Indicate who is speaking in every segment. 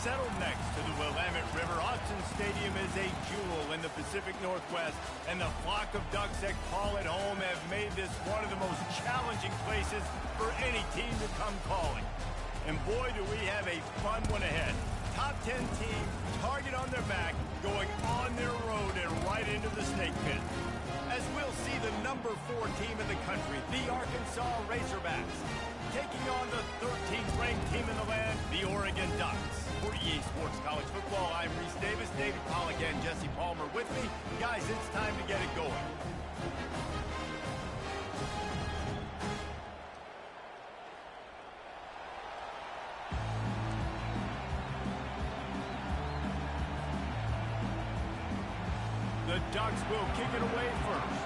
Speaker 1: Settled next to the Willamette River, Autzen Stadium is a jewel in the Pacific Northwest, and the flock of Ducks that call it home have made this one of the most challenging places for any team to come calling. And boy, do we have a fun one ahead. Top 10 team, target on their back, going on their road and right into the snake pit. As we'll see the number 4 team in the country, the Arkansas Razorbacks, taking on the 13th ranked team in the land, the Oregon Ducks. For EA Sports College Football, I'm Reese Davis, David Pollack, and Jesse Palmer with me. Guys, it's time to get it going. The Ducks will kick it away first.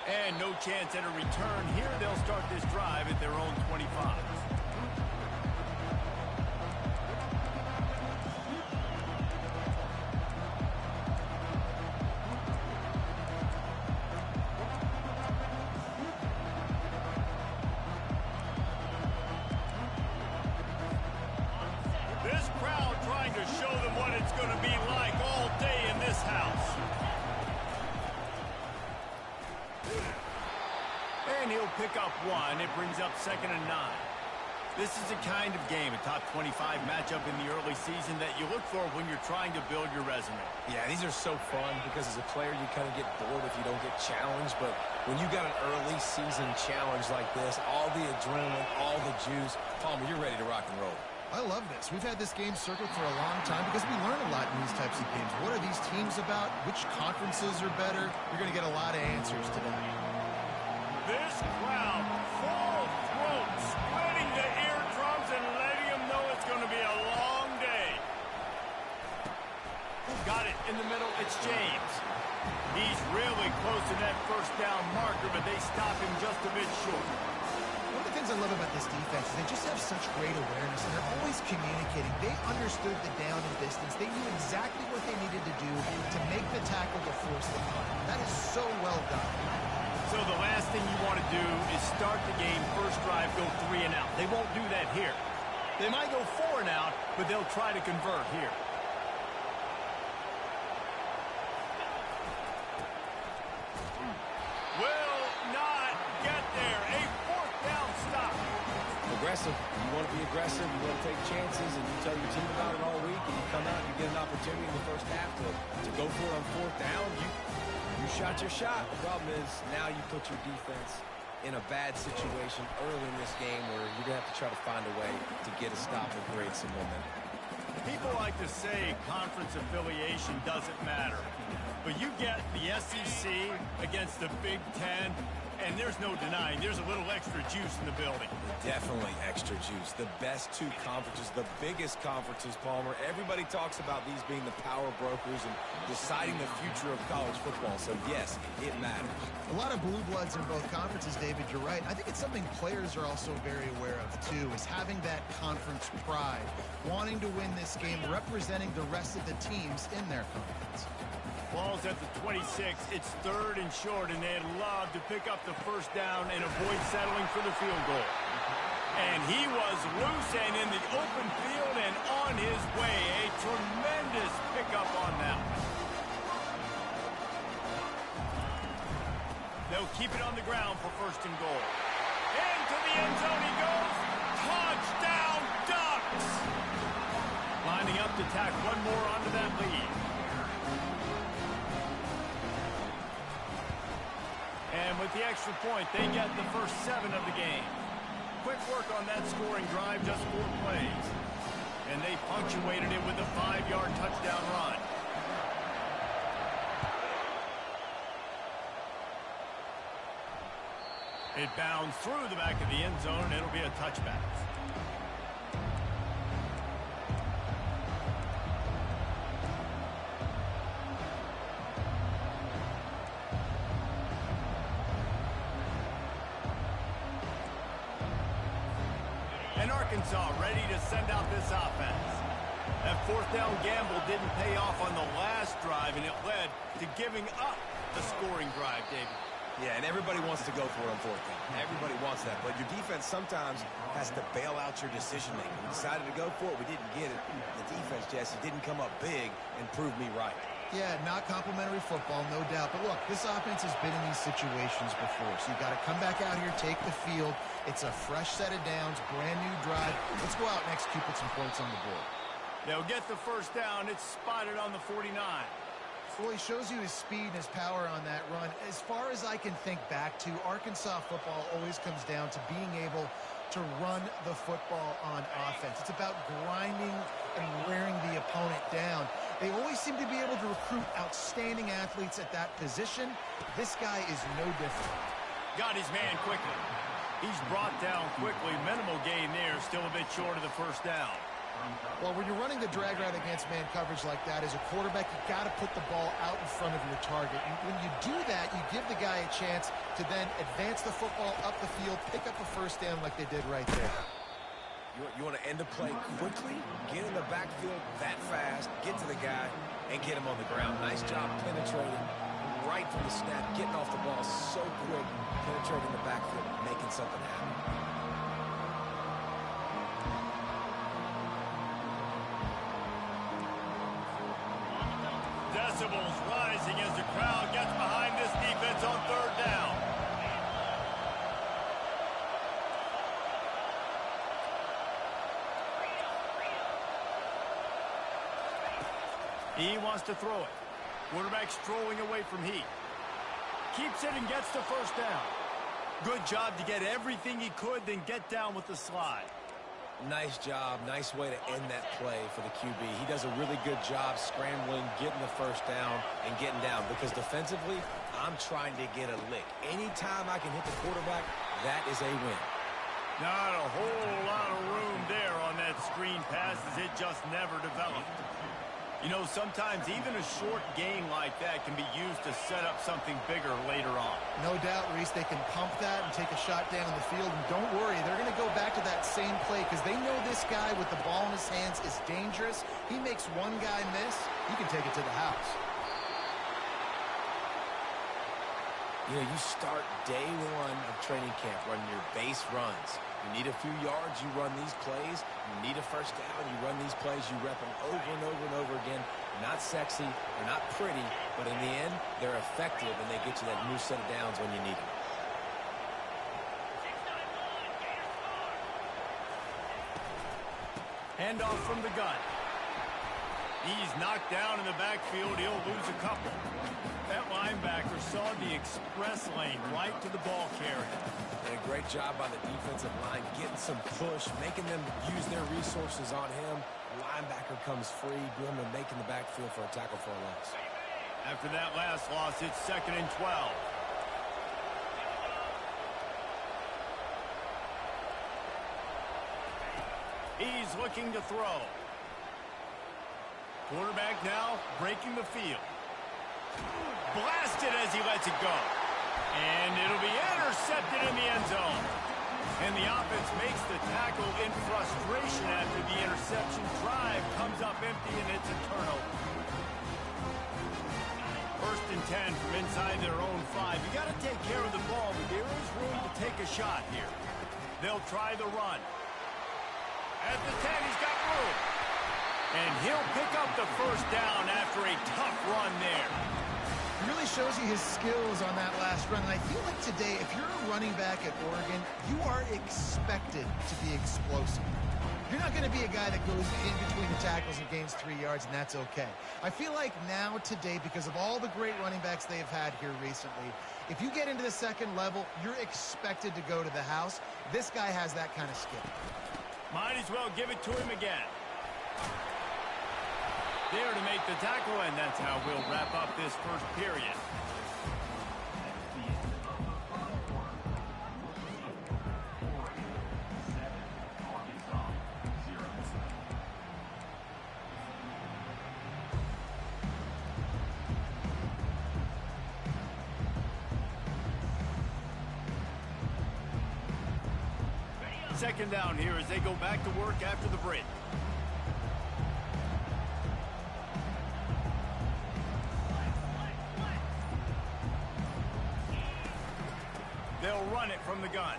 Speaker 1: And no chance at a return here. They'll start this drive at their own 25. This crowd trying to show them what it's going to be like all day in this house. And he'll pick up one. It brings up 2nd and 9. This is the kind of game, a top 25 matchup in the early season that you look for when you're trying to build your resume.
Speaker 2: Yeah, these are so fun because as a player, you kind of get bored if you don't get challenged. But when you got an early season challenge like this, all the adrenaline, all the juice, Palmer, you're ready to rock and roll.
Speaker 3: I love this. We've had this game circled for a long time because we learn a lot in these types of games. What are these teams about? Which conferences are better? You're going to get a lot of answers today.
Speaker 1: This crowd, full throat, splitting the eardrums and letting them know it's going to be a long day. Got it in the middle. It's James. He's really close to that first down marker, but they stop him just a bit short.
Speaker 3: One of the things I love about this defense is they just have such great awareness, and they're always communicating. They understood the down and distance. They knew exactly what they needed to do to make the tackle to force the punt. That is so well done.
Speaker 1: So the last thing you want to do is start the game, first drive, go 3 and out. They won't do that here. They might go 4 and out, but they'll try to convert here. Will not get there. A 4th down stop.
Speaker 2: Aggressive. You want to be aggressive. You want to take chances, and you tell your team about it all week, and you come out and you get an opportunity in the first half to go for it on 4th down. You shot your shot. The problem is now you put your defense in a bad situation early in this game where you're going to have to try to find a way to get a stop and create some momentum.
Speaker 1: People like to say conference affiliation doesn't matter. But you get the SEC against the Big Ten, and there's no denying there's a little extra juice in the building.
Speaker 2: Definitely extra juice. The best 2 conferences, the biggest conferences, Palmer. Everybody talks about these being the power brokers and deciding the future of college football. So, yes, it matters.
Speaker 3: A lot of blue bloods in both conferences, David. You're right. I think it's something players are also very aware of, too, is having that conference pride, wanting to win this game, representing the rest of the teams in their conference.
Speaker 1: Ball's at the 26. It's 3rd and short, and they'd love to pick up the first down and avoid settling for the field goal. And he was loose and in the open field and on his way. A tremendous pickup on that. They'll keep it on the ground for 1st and goal. Into the end zone he goes. Touchdown, Ducks! Lining up to tack one more onto that lead. And with the extra point, they get the first 7 of the game. Quick work on that scoring drive, just 4 plays. And they punctuated it with a 5-yard touchdown run. It bounds through the back of the end zone, and it'll be a touchback. And Arkansas ready to send out this offense. That 4th down gamble didn't pay off on the last drive, and it led to giving up a scoring drive, David.
Speaker 2: Yeah, and everybody wants to go for it on fourth down. Everybody wants that, but your defense sometimes has to bail out your decision-making. We decided to go for it. We didn't get it. The defense, Jesse, didn't come up big and prove me right.
Speaker 3: Yeah, not complimentary football, no doubt. But look, this offense has been in these situations before, so you got to come back out here, take the field. It's a fresh set of downs, brand new drive. Let's go out and execute, put some points on the board.
Speaker 1: They'll get the first down. It's spotted on the 49.
Speaker 3: Well, he shows you his speed and his power on that run. As far as I can think back to, Arkansas football always comes down to being able to run the football on offense. It's about grinding and wearing the opponent down. They always seem to be able to recruit outstanding athletes at that position. This guy is no different.
Speaker 1: Got his man quickly. He's brought down quickly. Minimal gain there. Still a bit short of the first down.
Speaker 3: Well, when you're running the drag route against man coverage like that, as a quarterback, you got to put the ball out in front of your target. And when you do that, you give the guy a chance to then advance the football up the field, pick up a first down like they did right there.
Speaker 2: You want to end the play quickly, get in the backfield that fast, get to the guy, and get him on the ground. Nice job penetrating right from the snap, getting off the ball so quick, penetrating the backfield, making something happen.
Speaker 1: Decibels rising as the crowd gets behind this defense on third down. He wants to throw it. Quarterback's throwing away from heat. Keeps it and gets the first down. Good job to get everything he could, then get down with the slide.
Speaker 2: Nice job. Nice way to end that play for the QB. He does a really good job scrambling, getting the first down, and getting down. Because defensively, I'm trying to get a lick. Anytime I can hit the quarterback, that is a win.
Speaker 1: Not a whole lot of room there on that screen pass as it just never developed. You know, sometimes even a short gain like that can be used to set up something bigger later on.
Speaker 3: No doubt, Reese, they can pump that and take a shot down in the field. And don't worry, they're going to go back to that same play because they know this guy with the ball in his hands is dangerous. He makes one guy miss, he can take it to the house.
Speaker 2: You know, you start day one of training camp running your base runs. You need a few yards, you run these plays. You need a first down, you run these plays. You rep them over and over and over again. They're not sexy, they're not pretty, but in the end, they're effective, and they get you that new set of downs when you need them.
Speaker 1: Handoff from the gun. He's knocked down in the backfield. He'll lose a couple. That linebacker saw the express lane right to the ball carrier.
Speaker 2: And a great job by the defensive line, getting some push, making them use their resources on him. Linebacker comes free, boom, and making the backfield for a tackle for a loss.
Speaker 1: After that last loss, it's 2nd and 12. He's looking to throw. Quarterback now breaking the field. Blasted as he lets it go. And it'll be intercepted in the end zone. And the offense makes the tackle in frustration after the interception. Drive comes up empty, and it's a turnover. 1st and 10 from inside their own 5. You got to take care of the ball, but there is room to take a shot here. They'll try the run. At the 10, he's got room. And he'll pick up the first down after a tough run there.
Speaker 3: It really shows you his skills on that last run. And I feel like today, if you're a running back at Oregon, you are expected to be explosive. You're not going to be a guy that goes in between the tackles and gains 3 yards, and that's okay. I feel like now today, because of all the great running backs they have had here recently, if you get into the second level, you're expected to go to the house. This guy has that kind of skill.
Speaker 1: Might as well give it to him again. There to make the tackle, and that's how we'll wrap up this first period. Second down here as they go back to work after the break. run it from the gun.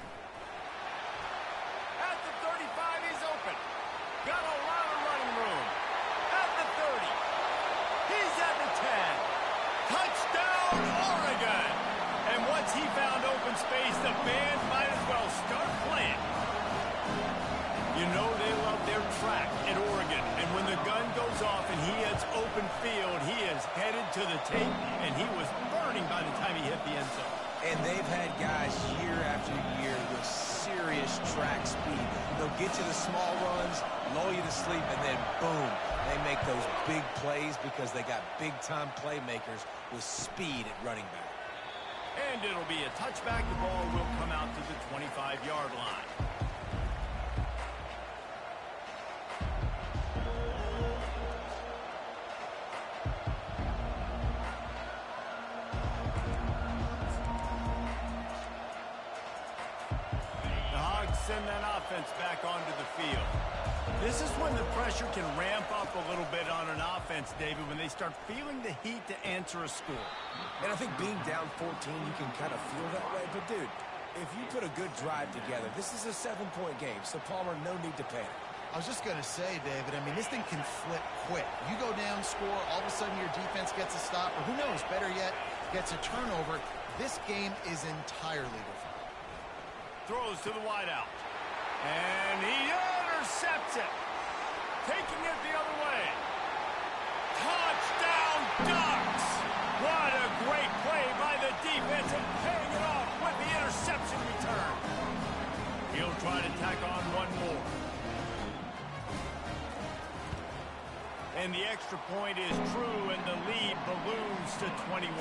Speaker 1: At the 35, he's open. Got a lot of running room. At the 30. He's at the 10. Touchdown, Oregon! And once he found open space, the fans might as well start playing. You know they love their track at Oregon. And when the gun goes off and he hits open field, he is headed to the tape, and he was burning by the time he hit the end zone.
Speaker 2: And they've had guys year after year with serious track speed. They'll get you the small runs, lull you to sleep, and then boom, they make those big plays because they got big-time playmakers with speed at running back.
Speaker 1: And it'll be a touchback. The ball will come out to the 25-yard line. Send that offense back onto the field. This is when the pressure can ramp up a little bit on an offense, David, when they start feeling the heat to answer a score.
Speaker 2: And I think being down 14, you can kind of feel that way. But, dude, if you put a good drive together, this is a 7-point game, so Palmer, no need to panic.
Speaker 3: I was just going to say, David, I mean, this thing can flip quick. You go down, score, all of a sudden your defense gets a stop, or who knows, better yet, gets a turnover. This game is entirely different.
Speaker 1: Throws to the wideout. And he intercepts it. Taking it the other way. Touchdown, Ducks! What a great play by the defense and paying it off with the interception return. He'll try to tack on one more. And the extra point is true, and the lead balloons to 21.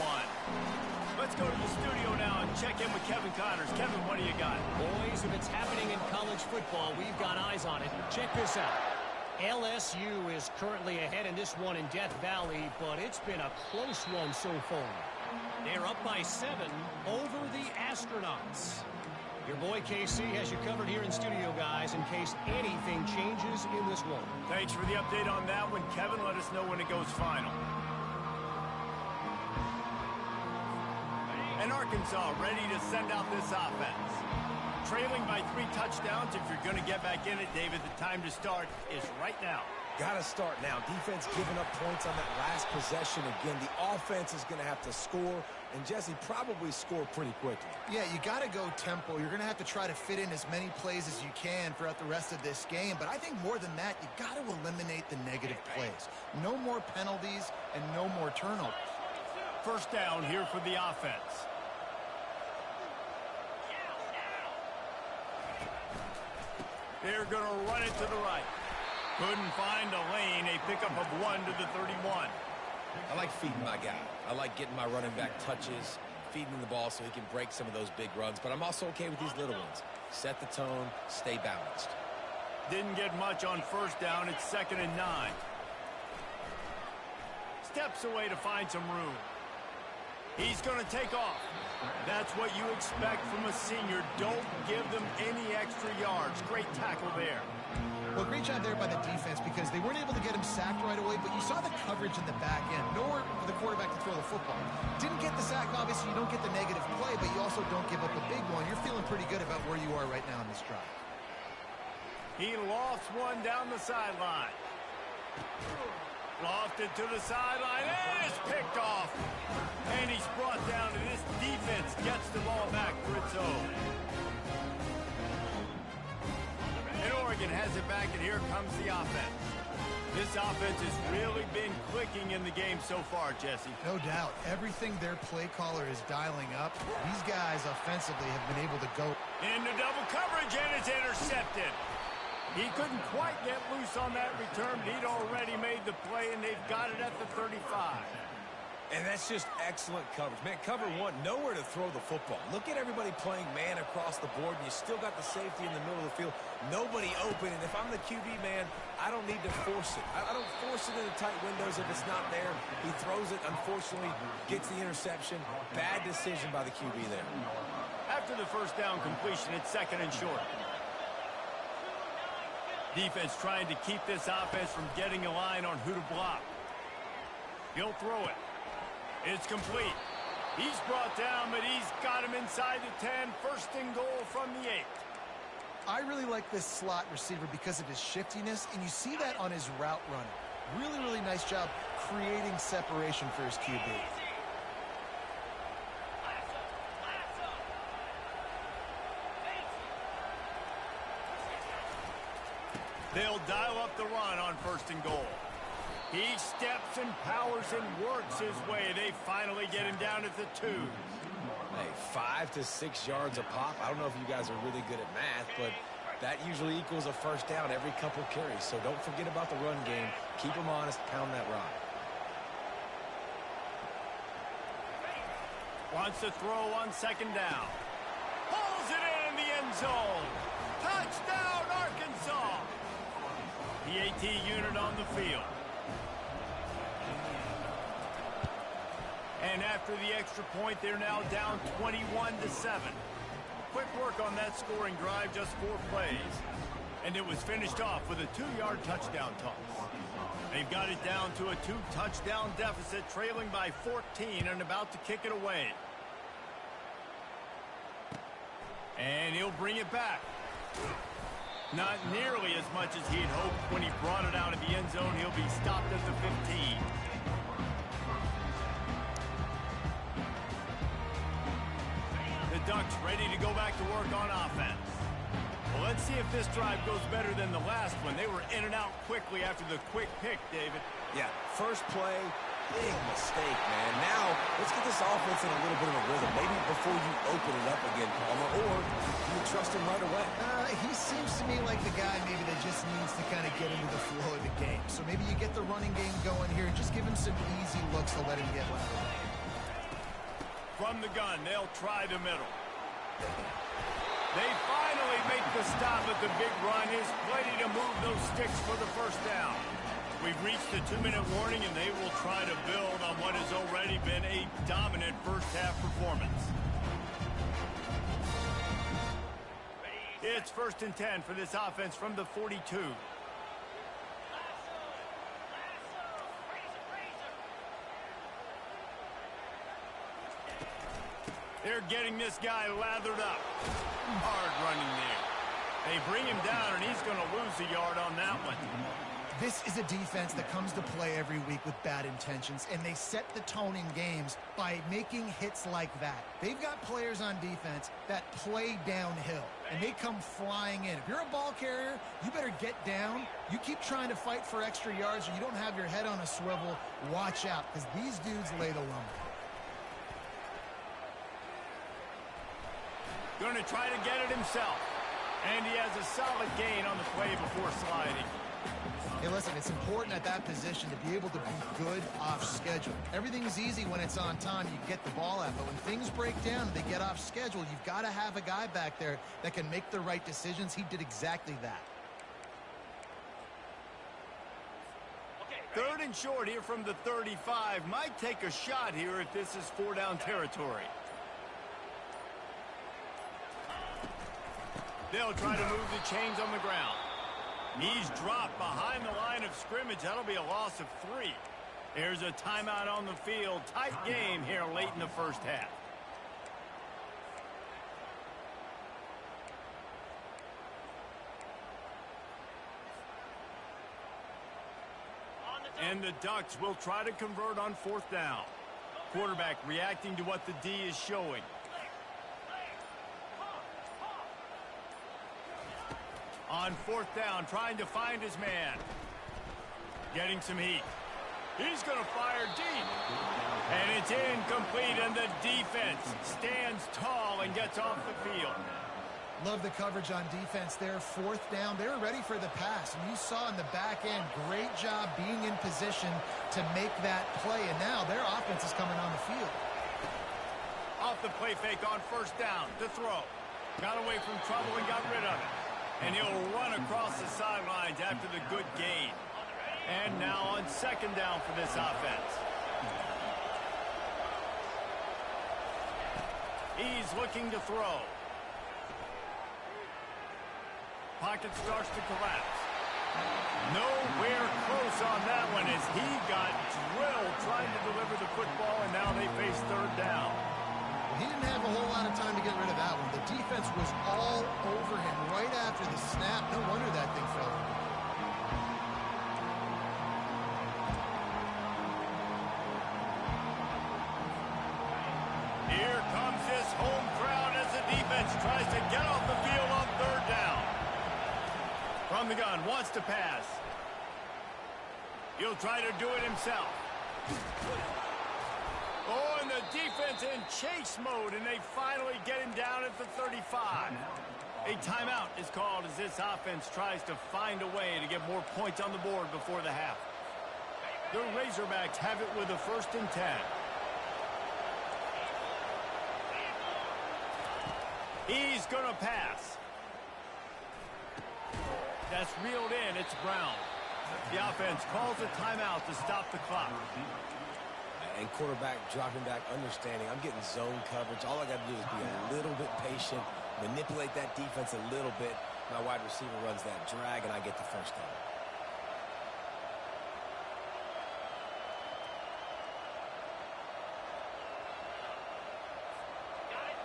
Speaker 1: Let's go to the studio now and check in with Kevin Connors. Kevin, what do you got?
Speaker 4: Boys, if it's happening in college football, we've got eyes on it. Check this out. LSU is currently ahead in this one in Death Valley, but it's been a close one so far. They're up by 7 over the Astronauts. Your boy KC has you covered here in studio, guys, in case anything changes in this one.
Speaker 1: Thanks for the update on that one, Kevin. Let us know when it goes final. And Arkansas ready to send out this offense. Trailing by 3 touchdowns. If you're going to get back in it, David, the time to start is right now.
Speaker 2: Got to start now. Defense giving up points on that last possession. Again, the offense is going to have to score, and Jesse probably score pretty quickly.
Speaker 3: Yeah, you got to go tempo. You're going to have to try to fit in as many plays as you can throughout the rest of this game. But I think more than that, you got to eliminate the negative plays. No more penalties and no more turnovers.
Speaker 1: First down here for the offense. They're going to run it to the right. Couldn't find a lane. A pickup of 1 to the 31.
Speaker 2: I like feeding my guy. I like getting my running back touches, feeding the ball so he can break some of those big runs. But I'm also okay with these little ones. Set the tone, stay balanced.
Speaker 1: Didn't get much on first down. It's 2nd and 9. Steps away to find some room. He's going to take off. That's what you expect from a senior. Don't give them any extra yards. Great tackle there.
Speaker 3: Well, great job there by the defense because they weren't able to get him sacked right away, but you saw the coverage in the back end. Nowhere for the quarterback to throw the football. Didn't get the sack, obviously. You don't get the negative play, but you also don't give up a big one. You're feeling pretty good about where you are right now in this drive.
Speaker 1: He lofts one down the sideline. Lofted to the sideline, and it's picked off. And he's brought down, and this defense gets the ball back for its own. And Oregon has it back, and here comes the offense. This offense has really been clicking in the game so far, Jesse.
Speaker 3: No doubt. Everything their play caller is dialing up, these guys offensively have been able to go
Speaker 1: into double coverage, and it's intercepted. He couldn't quite get loose on that return, but he'd already made the play, and they've got it at the 35.
Speaker 2: And that's just excellent coverage. Man, cover 1, nowhere to throw the football. Look at everybody playing man across the board, and you still got the safety in the middle of the field. Nobody open, and if I'm the QB, man, I don't need to force it. I don't force it into tight windows if it's not there. He throws it, unfortunately, gets the interception. Bad decision by the QB there.
Speaker 1: After the first down completion, it's 2nd and short. Defense trying to keep this offense from getting a line on who to block. He'll throw it. It's complete. He's brought down, but he's got him inside the 10. First and goal from the 8.
Speaker 3: I really like this slot receiver because of his shiftiness, and you see that on his route running. Really, really nice job creating separation for his QB.
Speaker 1: They'll dial up the run on first and goal. He steps and powers and works his way. They finally get him down at the 2.
Speaker 2: Hey, 5 to 6 yards a pop. I don't know if you guys are really good at math, but that usually equals a first down every couple carries. So don't forget about the run game. Keep them honest. Pound that rock.
Speaker 1: Wants to throw on second down. Pulls it in the end zone. Touchdown, Arkansas. The AT unit on the field. And after the extra point, they're now down 21-7. Quick work on that scoring drive, just 4 plays. And it was finished off with a 2-yard touchdown toss. They've got it down to a 2-touchdown deficit, trailing by 14 and about to kick it away. And he'll bring it back. Not nearly as much as he'd hoped. When he brought it out of the end zone, he'll be stopped at the 15. The Ducks ready to go back to work on offense. Well, let's see if this drive goes better than the last one. They were in and out quickly after the quick pick, David.
Speaker 2: Yeah, first play, big mistake, man. Now, let's get this offense in a little bit of a rhythm. Maybe before you open it up again, Palmer, or you trust him right away.
Speaker 3: He seems to me like the guy maybe that just needs to kind of get into the flow of the game. So maybe you get the running game going here and just give him some easy looks to let him get one out of the way.
Speaker 1: From the gun, they'll try the middle. They finally make the stop at the big run. Is plenty to move those sticks for the first down. We've reached the 2-minute warning, and they will try to build on what has already been a dominant first-half performance. It's 1st and 10 for this offense from the 42. They're getting this guy lathered up. Hard running there. They bring him down, and he's going to lose a yard on that one.
Speaker 3: This is a defense that comes to play every week with bad intentions, and they set the tone in games by making hits like that. They've got players on defense that play downhill, and they come flying in. If you're a ball carrier, you better get down. You keep trying to fight for extra yards, or you don't have your head on a swivel. Watch out, because these dudes lay the lumber.
Speaker 1: Going to try to get it himself. And he has a solid gain on the play before sliding.
Speaker 3: Hey, listen, it's important at that position to be able to be good off schedule. Everything's easy when it's on time. You get the ball out. But when things break down and they get off schedule, you've got to have a guy back there that can make the right decisions. He did exactly that.
Speaker 1: 3rd and short here from the 35. Might take a shot here if this is 4-down territory. They'll try to move the chains on the ground. He's dropped behind the line of scrimmage. That'll be a loss of 3. There's a timeout on the field. Tight game here late in the first half. And the Ducks will try to convert on 4th down. Quarterback reacting to what the D is showing. On 4th down, trying to find his man. Getting some heat. He's going to fire deep. And it's incomplete, and the defense stands tall and gets off the field.
Speaker 3: Love the coverage on defense there. 4th down, they're ready for the pass. And you saw in the back end, great job being in position to make that play. And now their offense is coming on the field.
Speaker 1: Off the play fake on 1st down to throw. Got away from trouble and got rid of it. And he'll run across the sidelines after the good gain. And now on 2nd down for this offense. He's looking to throw. Pocket starts to collapse. Nowhere close on that one as he got drilled trying to deliver the football, and now they face third down.
Speaker 3: He didn't have a whole lot of time to get rid of that one. The defense was all over him right after the snap. No wonder that thing fell.
Speaker 1: Here comes this home crowd as the defense tries to get off the field on third down. From the gun, wants to pass. He'll try to do it himself. Oh, and the defense in chase mode, and they finally get him down at the 35. A timeout is called as this offense tries to find a way to get more points on the board before the half. The Razorbacks have it with a 1st and 10. He's going to pass. That's reeled in. It's Brown. The offense calls a timeout to stop the clock.
Speaker 2: And quarterback dropping back, understanding I'm getting zone coverage. All I got to do is be a little bit patient, manipulate that defense a little bit. My wide receiver runs that drag, and I get the first down.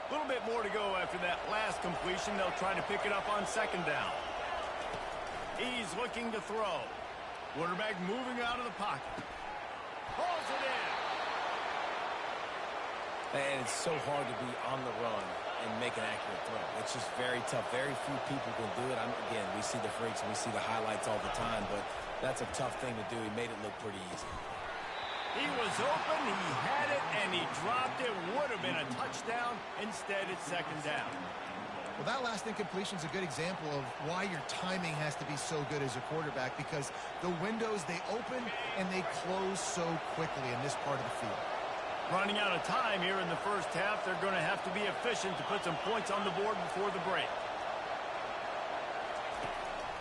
Speaker 1: A little bit more to go after that last completion. They'll try to pick it up on 2nd down. He's looking to throw. Quarterback moving out of the pocket. Pulls it in.
Speaker 2: And it's so hard to be on the run and make an accurate throw. It's just very tough. Very few people can do it. Again, we see the freaks and we see the highlights all the time, but that's a tough thing to do. He made it look pretty easy.
Speaker 1: He was open, he had it, and he dropped it. Would have been a touchdown. Instead, it's 2nd down.
Speaker 3: Well, that last incompletion is a good example of why your timing has to be so good as a quarterback, because the windows, they open and they close so quickly in this part of the field.
Speaker 1: Running out of time here in the first half. They're going to have to be efficient to put some points on the board before the break.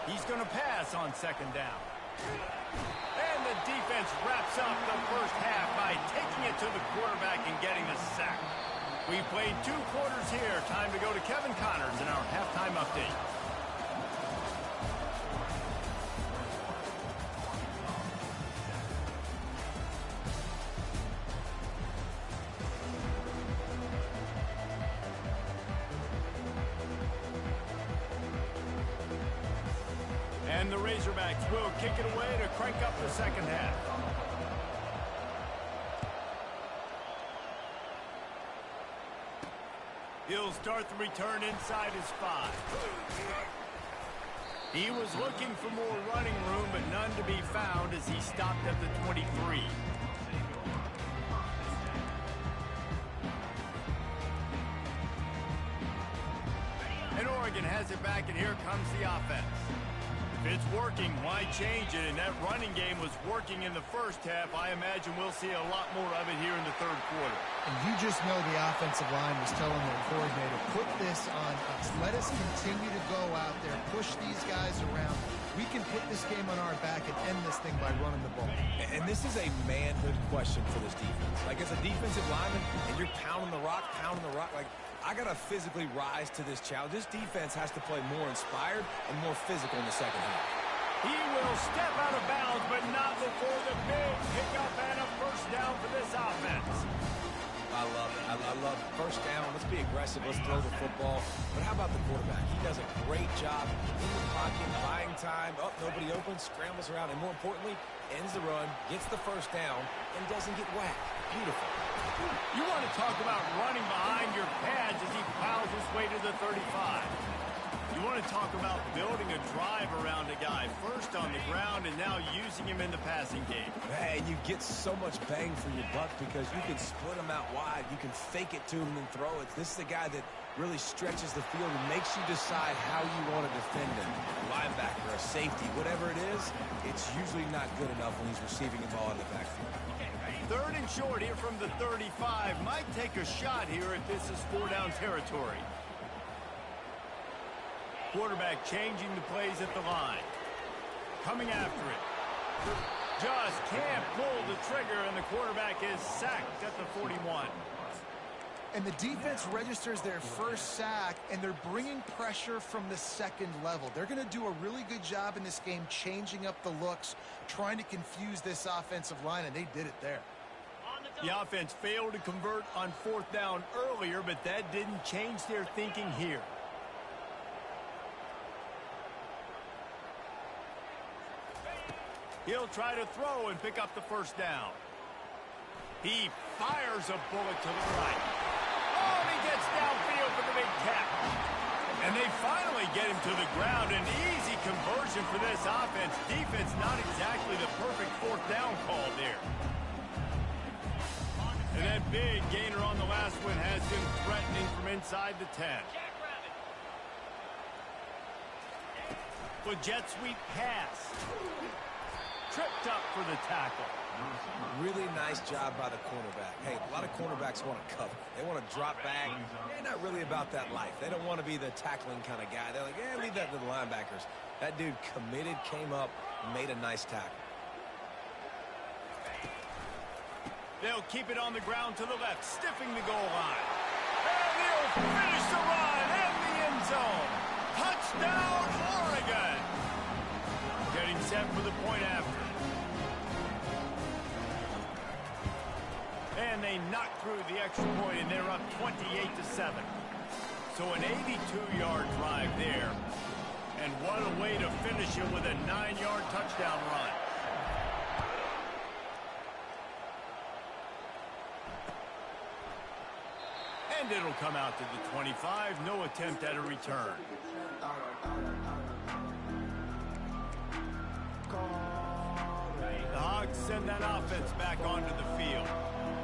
Speaker 1: He's going to pass on 2nd down. And the defense wraps up the first half by taking it to the quarterback and getting the sack. We've played 2 quarters here. Time to go to Kevin Connors in our halftime update. And the Razorbacks will kick it away to crank up the second half. He'll start the return inside his 5. He was looking for more running room, but none to be found as he stopped at the 23. And Oregon has it back, and here comes the offense. If it's working, why change it? And that running game was working in the first half. I imagine we'll see a lot more of it here in the 3rd quarter.
Speaker 3: And you just know the offensive line was telling their coordinator, put this on us. Let us continue to go out there, push these guys around. We can put this game on our back and end this thing by running the ball.
Speaker 2: And this is a manhood question for this defense. Like, as a defensive lineman, and you're pounding the rock, like, I got to physically rise to this challenge. This defense has to play more inspired and more physical in the second half.
Speaker 1: He will step out of bounds, but not before the big pickup and a first down for this offense.
Speaker 2: I love it. I love first down. Let's be aggressive. Let's throw the football. But how about the quarterback? He does a great job in the pocket, buying time. Oh, nobody open, scrambles around, and more importantly, ends the run, gets the first down, and doesn't get whacked. Beautiful.
Speaker 1: You want to talk about running behind your pads as he plows his way to the 35. You want to talk about building a drive around a guy, first on the ground and now using him in the passing game.
Speaker 2: And you get so much bang for your buck because you can split him out wide. You can fake it to him and throw it. This is a guy that really stretches the field and makes you decide how you want to defend him. Linebacker, a safety, whatever it is, it's usually not good enough when he's receiving the ball in the backfield.
Speaker 1: 3rd and short here from the 35. Might take a shot here if this is 4-down territory. Quarterback changing the plays at the line. Coming after it. Just can't pull the trigger, and the quarterback is sacked at the 41.
Speaker 3: And the defense registers their first sack, and they're bringing pressure from the second level. They're going to do a really good job in this game changing up the looks, trying to confuse this offensive line, and they did it there.
Speaker 1: The offense failed to convert on fourth down earlier, but that didn't change their thinking here. He'll try to throw and pick up the first down. He fires a bullet to the right. Oh, and he gets downfield for the big catch. And they finally get him to the ground. An easy conversion for this offense. Defense not exactly the perfect fourth down call there. And that big gainer on the last one has him threatening from inside the 10. With jet sweep pass. Tripped up for the tackle.
Speaker 2: Really nice job by the cornerback. Hey, a lot of cornerbacks want to cover. They want to drop back. They're not really about that life. They don't want to be the tackling kind of guy. They're like, yeah, leave that to the linebackers. That dude committed, came up, made a nice tackle.
Speaker 1: They'll keep it on the ground to the left, stiffing the goal line. And he'll finish the run in the end zone. Touchdown, Oregon. Getting set for the point after. And they knock through the extra point, and they're up 28-7. So an 82-yard drive there. And what a way to finish it with a 9-yard touchdown run. And it'll come out to the 25. No attempt at a return. The Hogs send that offense back onto the field.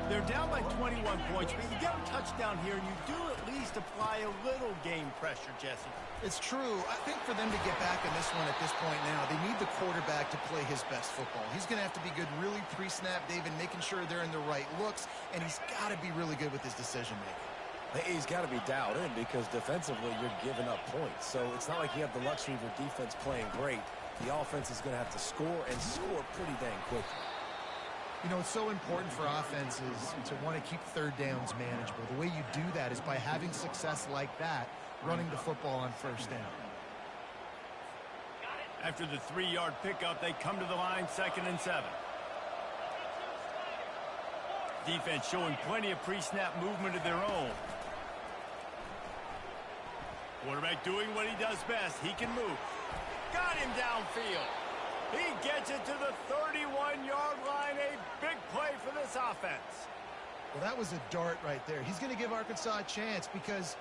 Speaker 1: They're down by 21 points, but you get a touchdown here, and you do at least apply a little game pressure, Jesse.
Speaker 3: It's true. I think for them to get back in this one at this point now, they need the quarterback to play his best football. He's going to have to be good really pre-snap, David, making sure they're in the right looks, and he's got to be really good with his decision-making.
Speaker 2: He's got to be dialed in because defensively you're giving up points. So it's not like you have the luxury of your defense playing great. The offense is going to have to score and score pretty dang quickly.
Speaker 3: You know, it's so important for offenses to want to keep third downs manageable. The way you do that is by having success like that, running the football on first down.
Speaker 1: After the 3-yard pickup, they come to the line, 2nd and 7. Defense showing plenty of pre-snap movement of their own. Quarterback doing what he does best. He can move. Got him downfield. He gets it to the 31-yard line. A big play for this offense.
Speaker 3: Well, that was a dart right there. He's going to give Arkansas a chance because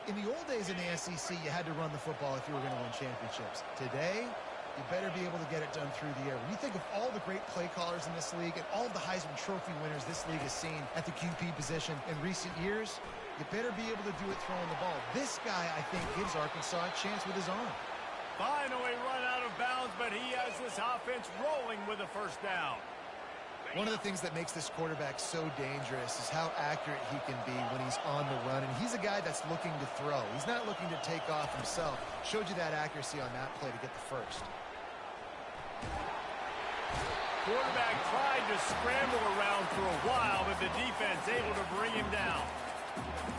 Speaker 3: in the old days in the SEC, you had to run the football if you were going to win championships. Today, you better be able to get it done through the air. When you think of all the great play callers in this league and all of the Heisman Trophy winners this league has seen at the QB position in recent years, you better be able to do it throwing the ball. This guy, I think, gives Arkansas a chance with his arm.
Speaker 1: Finally run out of bounds, but he has this offense rolling with a first down.
Speaker 3: One of the things that makes this quarterback so dangerous is how accurate he can be when he's on the run. And he's a guy that's looking to throw. He's not looking to take off himself. Showed you that accuracy on that play to get the first.
Speaker 1: Quarterback tried to scramble around for a while, but the defense able to bring him down.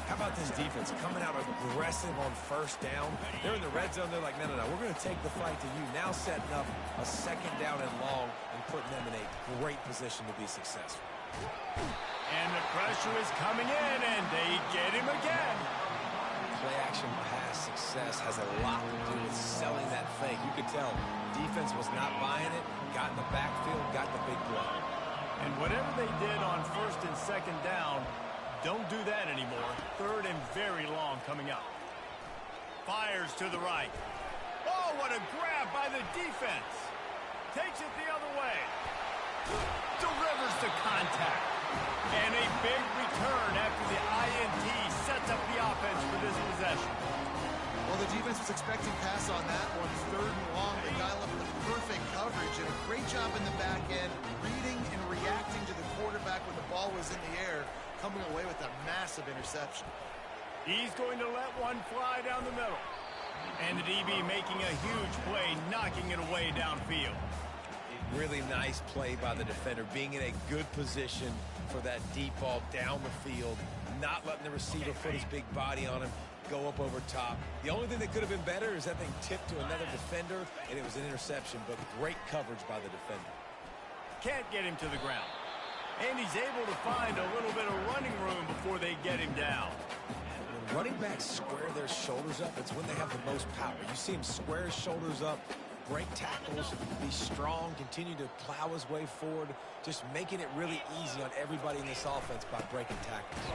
Speaker 2: How about this defense coming out aggressive on first down? They're in the red zone. They're like, no, we're going to take the fight to you. Now setting up a 2nd down and long and putting them in a great position to be successful.
Speaker 1: And the pressure is coming in, and they get him again.
Speaker 2: Play-action pass success has a lot to do with selling that fake. You could tell defense was not buying it, got in the backfield, got the big play.
Speaker 1: And whatever they did on 1st and 2nd down, don't do that anymore. 3rd and very long coming up. Fires to the right. Oh, what a grab by the defense. Takes it the other way. Delivers the contact. And a big return after the INT sets up the offense for this possession.
Speaker 3: Well, the defense was expecting pass on that one. 3rd and long. They dial up the perfect coverage and a great job in the back end, reading and reacting to the quarterback when the ball was in the air, coming away with a massive interception.
Speaker 1: He's going to let one fly down the middle. And the DB making a huge play, knocking it away downfield.
Speaker 2: Really nice play by the defender, being in a good position for that deep ball down the field, not letting the receiver put his big body on him, go up over top. The only thing that could have been better is that thing tipped to another defender, and it was an interception, but great coverage by the defender.
Speaker 1: Can't get him to the ground. And he's able to find a little bit of running room before they get him down.
Speaker 2: When running backs square their shoulders up, it's when they have the most power. You see him square his shoulders up, break tackles, be strong, continue to plow his way forward, just making it really easy on everybody in this offense by breaking tackles.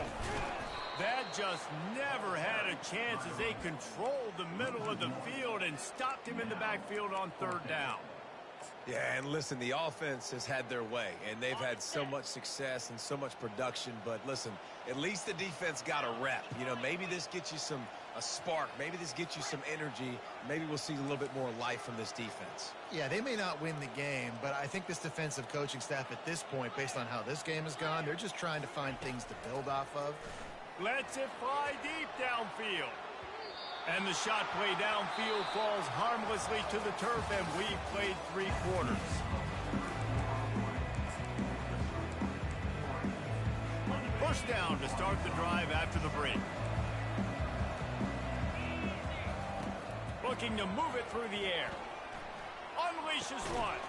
Speaker 1: That just never had a chance as they controlled the middle of the field and stopped him in the backfield on third down.
Speaker 2: Yeah, and listen, the offense has had their way, and they've had so much success and so much production. But listen, at least the defense got a rep. You know, maybe this gets you a spark. Maybe this gets you some energy. Maybe we'll see a little bit more life from this defense.
Speaker 3: Yeah, they may not win the game, but I think this defensive coaching staff at this point, based on how this game has gone, they're just trying to find things to build off of.
Speaker 1: Lets it fly deep downfield. And the shot play downfield falls harmlessly to the turf, and we've played 3 quarters. First down to start the drive after the break. Looking to move it through the air. Unleashes one.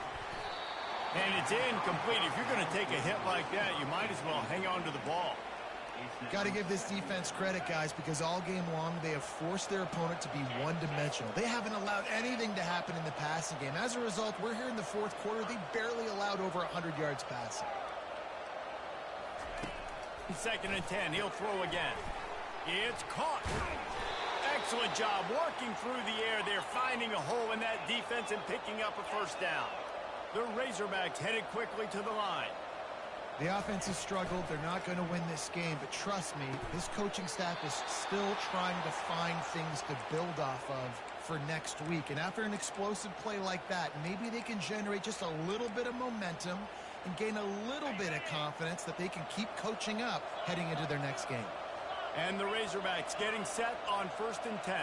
Speaker 1: And it's incomplete. If you're going to take a hit like that, you might as well hang on to the ball.
Speaker 3: Got to give this defense credit, guys, because all game long they have forced their opponent to be one-dimensional. They haven't allowed anything to happen in the passing game. As a result, we're here in the fourth quarter. They barely allowed over 100 yards passing.
Speaker 1: 2nd and 10. He'll throw again. It's caught. Excellent job working through the air there, finding a hole in that defense and picking up a first down. The Razorbacks headed quickly to the line.
Speaker 3: The offense has struggled. They're not going to win this game, but trust me, this coaching staff is still trying to find things to build off of for next week. And after an explosive play like that, maybe they can generate just a little bit of momentum and gain a little bit of confidence that they can keep coaching up heading into their next game.
Speaker 1: And the Razorbacks getting set on 1st and 10.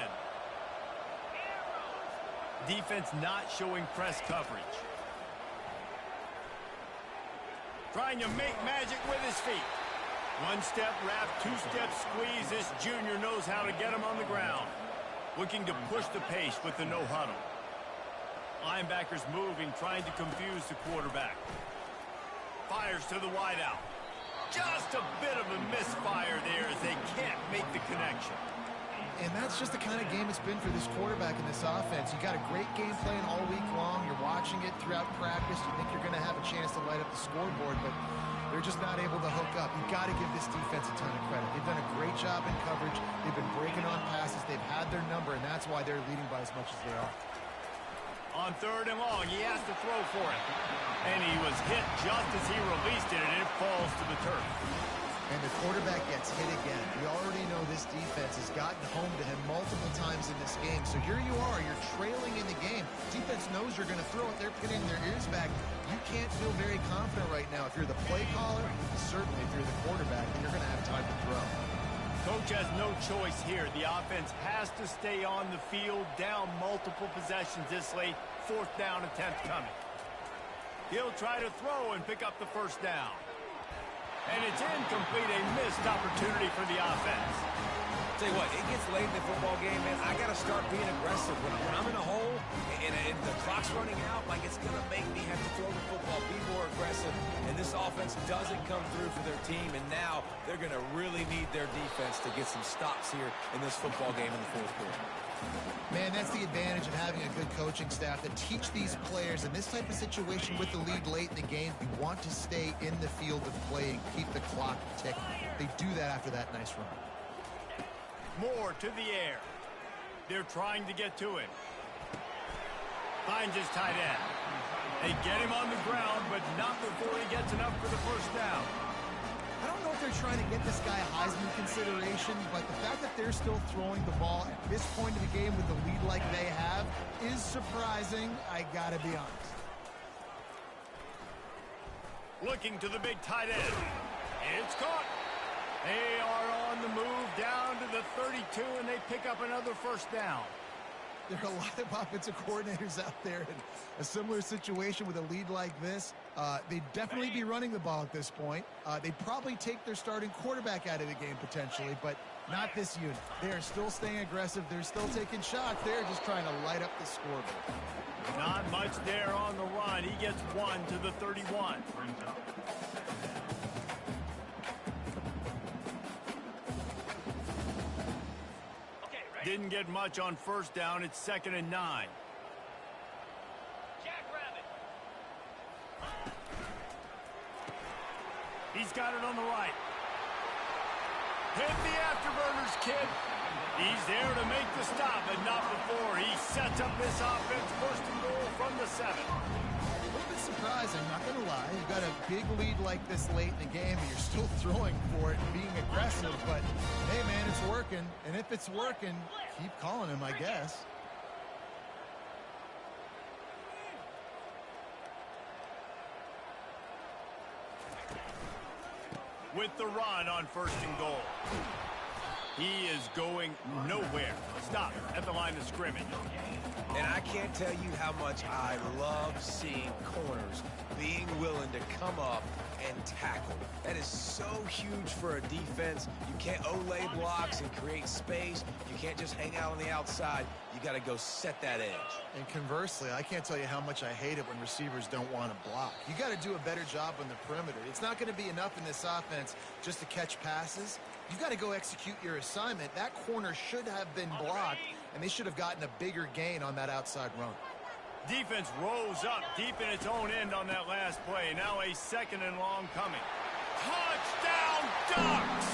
Speaker 1: Defense not showing press coverage. Trying to make magic with his feet. 1-step wrap, 2-step squeeze. This junior knows how to get him on the ground. Looking to push the pace with the no huddle. Linebackers moving, trying to confuse the quarterback. Fires to the wideout. Just a bit of a misfire there as they can't make the connection.
Speaker 3: And that's just the kind of game it's been for this quarterback in this offense. You got a great game plan all week long. You're watching it throughout practice. You think you're going to have a chance to light up the scoreboard, but they're just not able to hook up. You've got to give this defense a ton of credit. They've done a great job in coverage. They've been breaking on passes. They've had their number, and that's why they're leading by as much as they are.
Speaker 1: On 3rd and long, he has to throw for it. And he was hit just as he released it, and it falls to the turf.
Speaker 3: And the quarterback gets hit again. We already know this defense has gotten home to him multiple times in this game. So here you are, you're trailing in the game. Defense knows you're going to throw it. They're pinning their ears back. You can't feel very confident right now. If you're the play caller, certainly if you're the quarterback, then you're going to have time to throw.
Speaker 1: Coach has no choice here. The offense has to stay on the field, down multiple possessions this late. 4th down attempt coming. He'll try to throw and pick up the first down. And it's incomplete, a missed opportunity for the offense.
Speaker 2: Tell you what, it gets late in the football game, man. I got to start being aggressive. When I'm in a hole and the clock's running out, like it's going to make me have to throw the football, be more aggressive. And this offense doesn't come through for their team, and now they're going to really need their defense to get some stops here in this football game in the 4th quarter.
Speaker 3: Man, that's the advantage of having a good coaching staff that teach these players in this type of situation with the lead late in the game. You want to stay in the field of play and keep the clock ticking. They do that after that nice run.
Speaker 1: More to the air. They're trying to get to him. Finds his tight end. They get him on the ground, but not before he gets enough for the first down.
Speaker 3: I don't know if they're trying to get this guy a Heisman consideration, but the fact that they're still throwing the ball at this point of the game with the lead like they have is surprising, I gotta be honest.
Speaker 1: Looking to the big tight end. It's caught. They are on the move down to the 32, and they pick up another first down.
Speaker 3: There are a lot of offensive coordinators out there in a similar situation with a lead like this. They'd definitely be running the ball at this point. They'd probably take their starting quarterback out of the game potentially, but not this unit. They are still staying aggressive. They're still taking shots. They're just trying to light up the scoreboard.
Speaker 1: Not much there on the run. He gets 1 to the 31. Didn't get much on first down. It's 2nd and 9. He's got it on the right. Hit the afterburners, kid. He's there to make the stop, but not before he sets up this offense. 1st and goal from the 7.
Speaker 3: A little bit surprising, not going to lie. You've got a big lead like this late in the game, and you're still throwing for it and being aggressive. But, hey, man, it's working. And if it's working, keep calling him, I guess.
Speaker 1: With the run on 1st and goal. He is going nowhere. Stop at the line of scrimmage.
Speaker 2: And I can't tell you how much I love seeing corners being willing to come up and tackle. That is so huge for a defense. You can't olay blocks and create space. You can't just hang out on the outside. You got to go set that edge.
Speaker 3: And conversely, I can't tell you how much I hate it when receivers don't want to block. You got to do a better job on the perimeter. It's not going to be enough in this offense just to catch passes. You've got to go execute your assignment. That corner should have been blocked, and they should have gotten a bigger gain on that outside run.
Speaker 1: Defense rose up deep in its own end on that last play. Now a 2nd and long coming. Touchdown Ducks!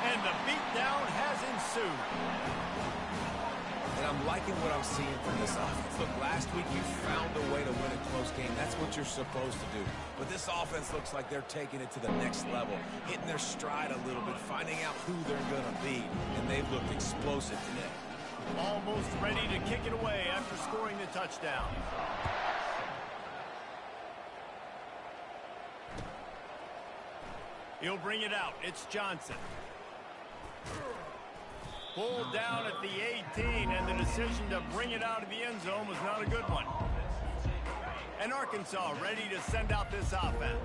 Speaker 1: And the beatdown has ensued.
Speaker 2: And I'm liking what I'm seeing from this offense. Look, last week you found a way to win a close game. That's what you're supposed to do. But this offense looks like they're taking it to the next level, hitting their stride a little bit, finding out who they're going to be. And they've looked explosive today.
Speaker 1: Almost ready to kick it away after scoring the touchdown. He'll bring it out. It's Johnson. Pulled down at the 18, and the decision to bring it out of the end zone was not a good one. And Arkansas ready to send out this offense.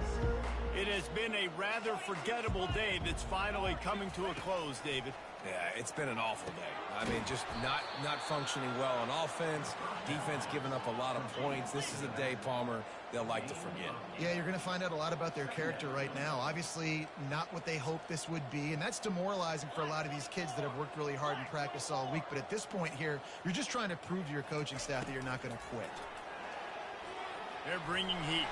Speaker 1: It has been a rather forgettable day that's finally coming to a close, David.
Speaker 2: Yeah, it's been an awful day. I mean, just not functioning well on offense, defense giving up a lot of points. This is a day, Palmer, they'll like to forget.
Speaker 3: Yeah, you're going to find out a lot about their character right now. Obviously, not what they hoped this would be, and that's demoralizing for a lot of these kids that have worked really hard in practice all week. But at this point here, you're just trying to prove to your coaching staff that you're not going to quit.
Speaker 1: They're bringing heat.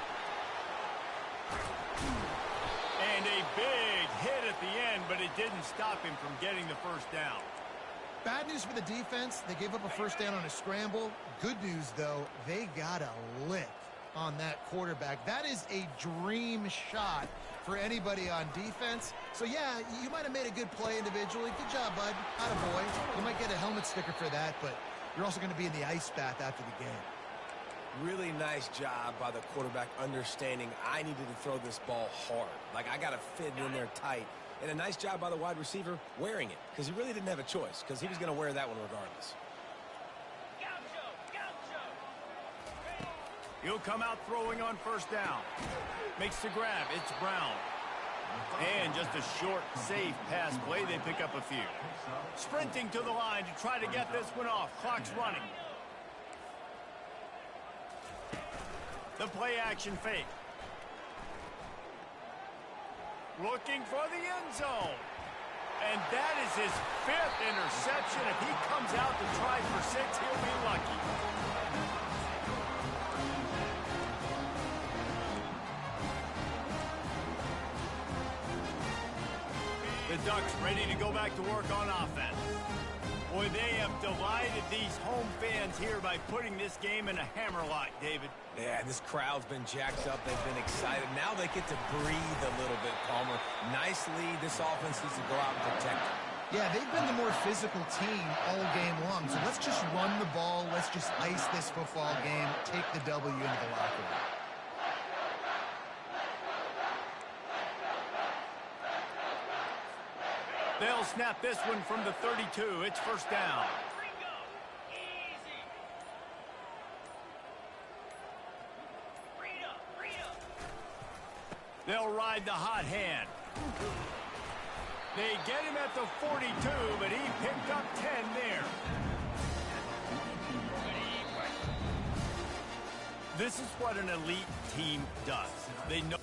Speaker 1: And a big hit at the end, but it didn't stop him from getting the 1st down.
Speaker 3: Bad news for the defense. They gave up a 1st down on a scramble. Good news, though, they got a lick on that quarterback. That is a dream shot for anybody on defense. So, yeah, you might have made a good play individually. Good job, bud. Attaboy. You might get a helmet sticker for that, but you're also going to be in the ice bath after the game.
Speaker 2: Really nice job by the quarterback understanding I needed to throw this ball hard. Like, I got to fit in there tight. And a nice job by the wide receiver wearing it, because he really didn't have a choice, because he was going to wear that one regardless.
Speaker 1: He'll come out throwing on 1st down. Makes the grab. It's Brown. And just a short, safe pass play. They pick up a few. Sprinting to the line to try to get this one off. Clock's running. The play action fake. Looking for the end zone. And that is his 5th interception. If he comes out to try for 6, he'll be lucky. The Ducks ready to go back to work on offense. Boy, they have delighted these home fans here by putting this game in a hammerlock, David.
Speaker 2: Yeah, this crowd's been jacked up. They've been excited. Now they get to breathe a little bit, Palmer. Nice lead. This offense needs to go out and protect it.
Speaker 3: Yeah, they've been the more physical team all game long. So let's just run the ball. Let's just ice this football game. Take the W into the locker room.
Speaker 1: They'll snap this one from the 32. It's 1st down. They'll ride the hot hand. They get him at the 42, but he picked up 10 there. This is what an elite team does. They know...